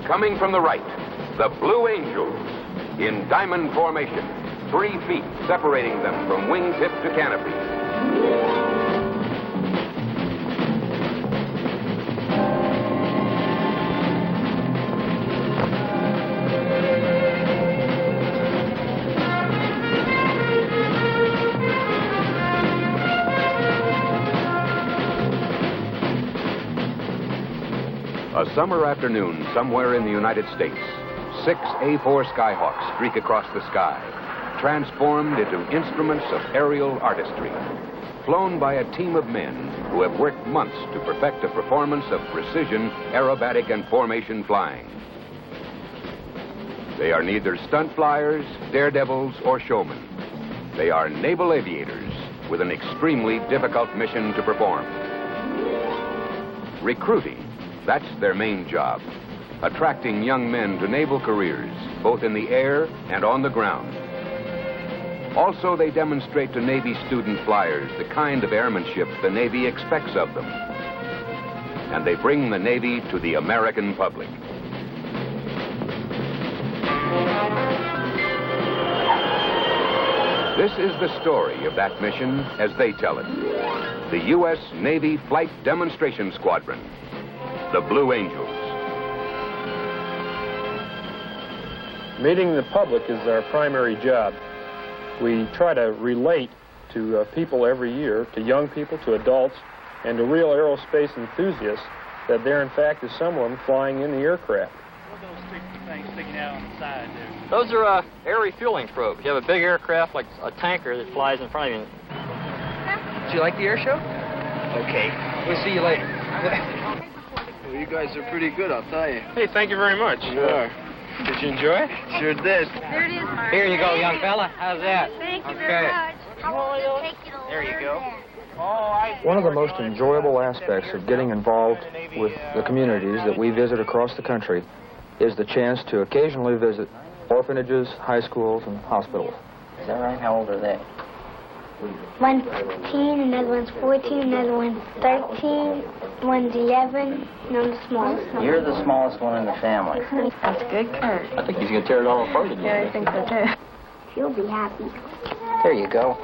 Coming from the right, the Blue Angels in diamond formation, 3 feet separating them from wingtip to canopy. A summer afternoon somewhere in the United States, 6 A-4 Skyhawks streak across the sky, transformed into instruments of aerial artistry, flown by a team of men who have worked months to perfect a performance of precision, aerobatic, and formation flying. They are neither stunt flyers, daredevils, or showmen. They are naval aviators with an extremely difficult mission to perform. Recruiting. That's their main job, attracting young men to naval careers, both in the air and on the ground. Also, they demonstrate to Navy student flyers the kind of airmanship the Navy expects of them. And they bring the Navy to the American public. This is the story of that mission as they tell it. The U.S. Navy Flight Demonstration Squadron. The Blue Angels. Meeting the public is our primary job. We try to relate to people every year, to young people, to adults, and to real aerospace enthusiasts, that there in fact is someone flying in the aircraft. What are those sticky things sticking out on the side there? Those are air refueling probes. You have a big aircraft like a tanker that flies in front of you. Did you like the air show? Okay. We'll see you later. Well, you guys are pretty good, I'll tell you. Hey, thank you very much. You are. Did you enjoy it? Sure did. There it is, Mark. Here you go, young fella. How's that? Thank you very much. How long will it take you to There you go. One of the most enjoyable aspects of getting involved with the communities that we visit across the country is the chance to occasionally visit orphanages, high schools, and hospitals. Is that right? How old are they? One's 15, another one's 14, another one's 13, one's 11, and I'm the smallest one. You're the smallest one in the family. That's good, Kurt. I think he's going to tear it all apart again. Yeah, I think so, too. She'll be happy. There you go.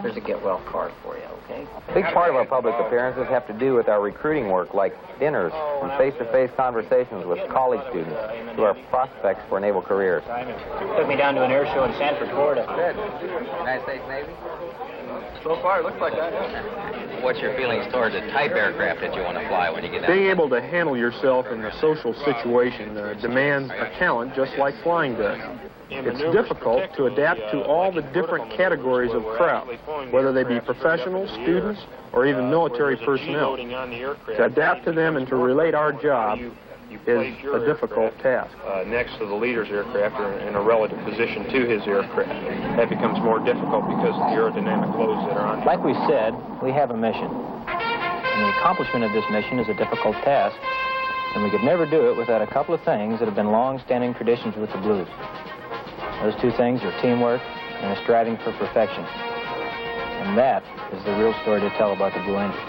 There's a get well card for you, okay? A big part of our public appearances have to do with our recruiting work, like dinners and face-to-face conversations with college students who are prospects for naval careers. Took me down to an air show in Sanford, Florida. Good. United States Navy? So far, it looks like that. What's your feelings toward the type aircraft that you want to fly when you get down? Being able to handle yourself in a social situation demands a talent just like flying does. It's difficult to adapt to all the different categories of crowd, whether they be professionals, students, or even military personnel. To adapt to them and to relate our job is a difficult task. Next to the leader's aircraft or in a relative position to his aircraft. That becomes more difficult because of the aerodynamic loads that are on. Like we said, we have a mission. And the accomplishment of this mission is a difficult task. And we could never do it without a couple of things that have been long-standing traditions with the Blues. Those two things are teamwork and a striving for perfection. And that is the real story to tell about the Blue Angels.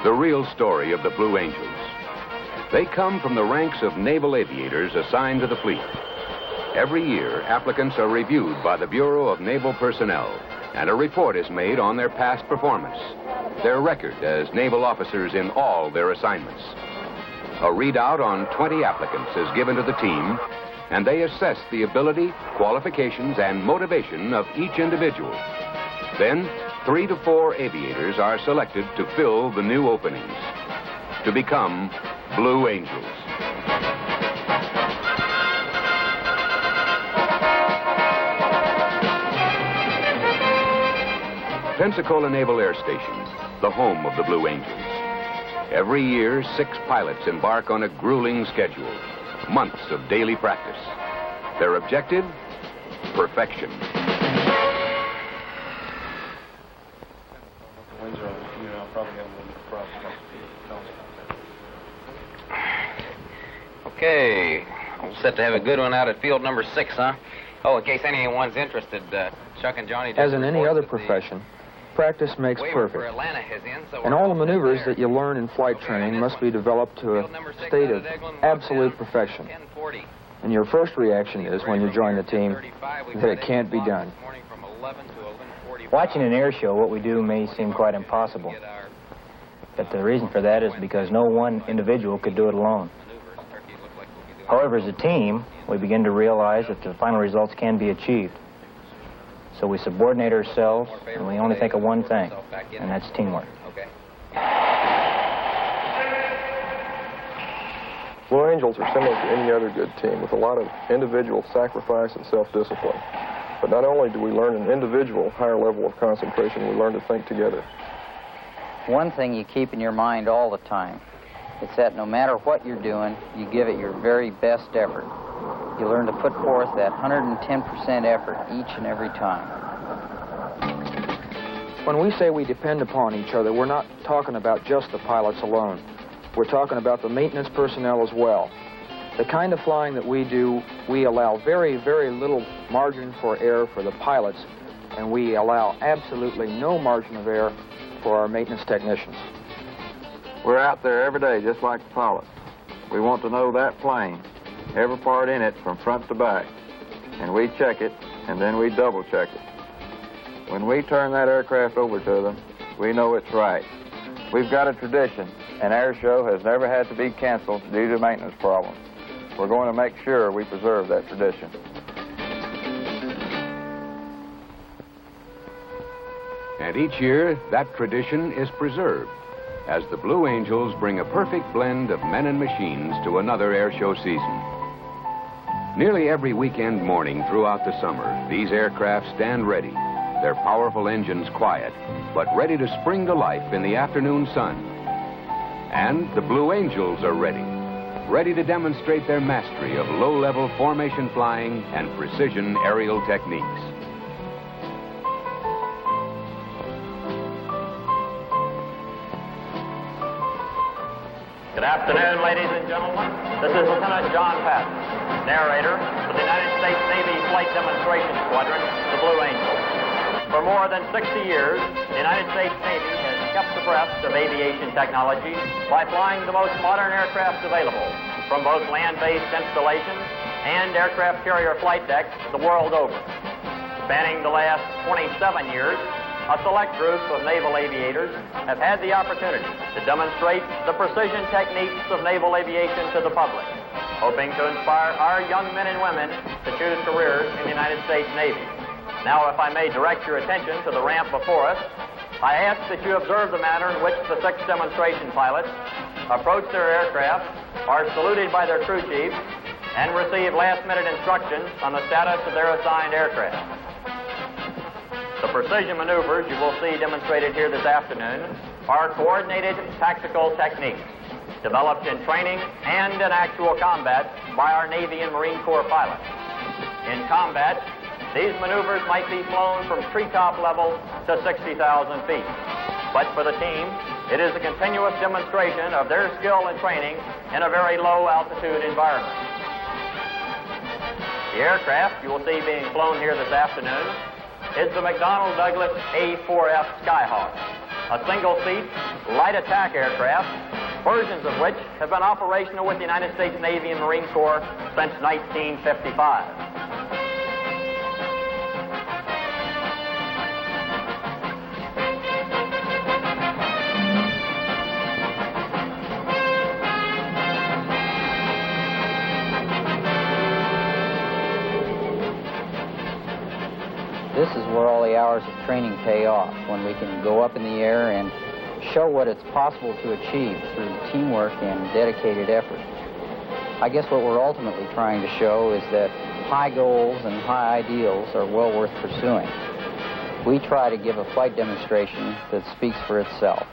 The real story of the Blue Angels. They come from the ranks of naval aviators assigned to the fleet. Every year, applicants are reviewed by the Bureau of Naval Personnel, and a report is made on their past performance, their record as naval officers in all their assignments. A readout on 20 applicants is given to the team, and they assess the ability, qualifications, and motivation of each individual. Then, 3 to 4 aviators are selected to fill the new openings, to become Blue Angels. Pensacola Naval Air Station, the home of the Blue Angels. Every year, 6 pilots embark on a grueling schedule, months of daily practice. Their objective? Perfection. Okay, all set to have a good one out at field number 6, huh? Oh, in case anyone's interested, Chuck and Johnny just As in any reported other that profession, Practice makes perfect. And all the maneuvers that you learn in flight training must be developed to a state of absolute perfection. And your first reaction is, when you join the team, that it can't be done. Watching an air show, what we do may seem quite impossible. But the reason for that is because no one individual could do it alone. However, as a team, we begin to realize that the final results can be achieved. So we subordinate ourselves, and we only think of one thing, and that's teamwork. Blue Angels are similar to any other good team, with a lot of individual sacrifice and self-discipline. But not only do we learn an individual higher level of concentration, we learn to think together. One thing you keep in your mind all the time is that no matter what you're doing, you give it your very best effort. You learn to put forth that 110% effort each and every time. When we say we depend upon each other, we're not talking about just the pilots alone. We're talking about the maintenance personnel as well. The kind of flying that we do, we allow very, very little margin for error for the pilots, and we allow absolutely no margin of error for our maintenance technicians. We're out there every day just like the pilots. We want to know that plane, every part in it from front to back, and we check it, and then we double check it. When we turn that aircraft over to them, we know it's right. We've got a tradition. An air show has never had to be canceled due to maintenance problems. We're going to make sure we preserve that tradition. And each year, that tradition is preserved as the Blue Angels bring a perfect blend of men and machines to another air show season. Nearly every weekend morning throughout the summer, these aircraft stand ready, their powerful engines quiet, but ready to spring to life in the afternoon sun. And the Blue Angels are ready to demonstrate their mastery of low-level formation flying and precision aerial techniques. Good afternoon, ladies and gentlemen. This is Lieutenant John Patton, narrator for the United States Navy Flight Demonstration Squadron, the Blue Angels. For more than 60 years, the United States Navy has kept abreast of aviation technology by flying the most modern aircraft available from both land-based installations and aircraft carrier flight decks the world over. Spanning the last 27 years, a select group of naval aviators have had the opportunity to demonstrate the precision techniques of naval aviation to the public, hoping to inspire our young men and women to choose careers in the United States Navy. Now, if I may direct your attention to the ramp before us, I ask that you observe the manner in which the 6 demonstration pilots approach their aircraft, are saluted by their crew chiefs, and receive last-minute instructions on the status of their assigned aircraft. The precision maneuvers you will see demonstrated here this afternoon are coordinated tactical techniques developed in training and in actual combat by our Navy and Marine Corps pilots. In combat, these maneuvers might be flown from treetop level to 60,000 feet. But for the team, it is a continuous demonstration of their skill and training in a very low altitude environment. The aircraft you will see being flown here this afternoon is the Mcdonnell Douglas A4F Skyhawk, a single-seat, light attack aircraft, versions of which have been operational with the United States Navy and Marine Corps since 1955. This is where all the hours of training pay off, when we can go up in the air and show what it's possible to achieve through teamwork and dedicated effort. I guess what we're ultimately trying to show is that high goals and high ideals are well worth pursuing. We try to give a flight demonstration that speaks for itself.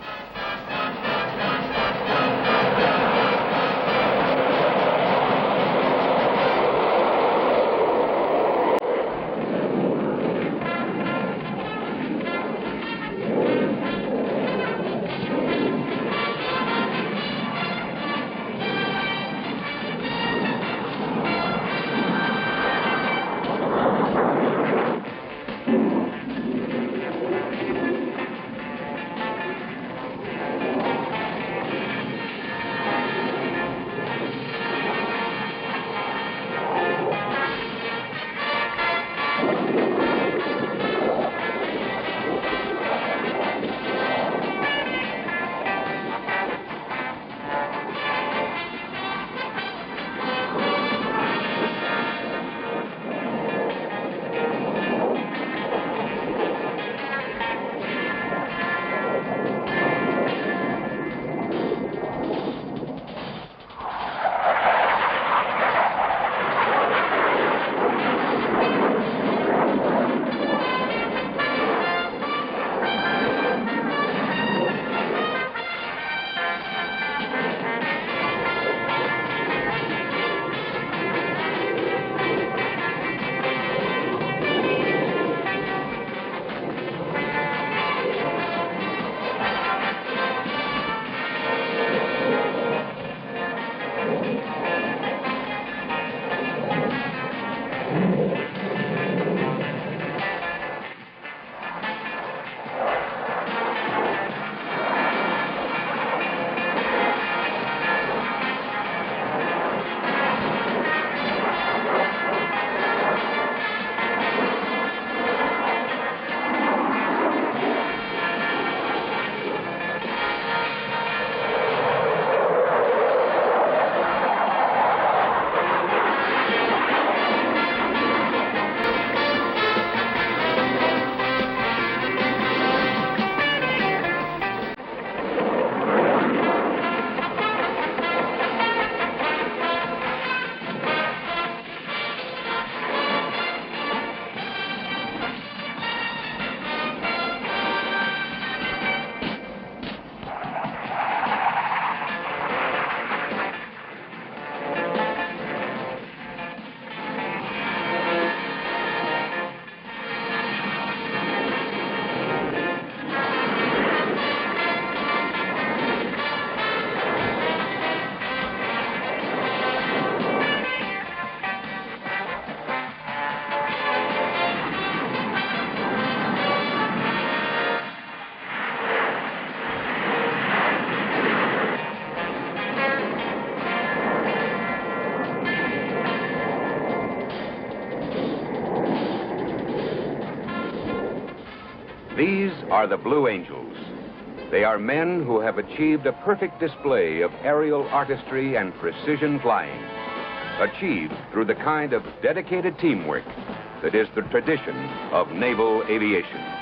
These are the Blue Angels. They are men who have achieved a perfect display of aerial artistry and precision flying, achieved through the kind of dedicated teamwork that is the tradition of naval aviation.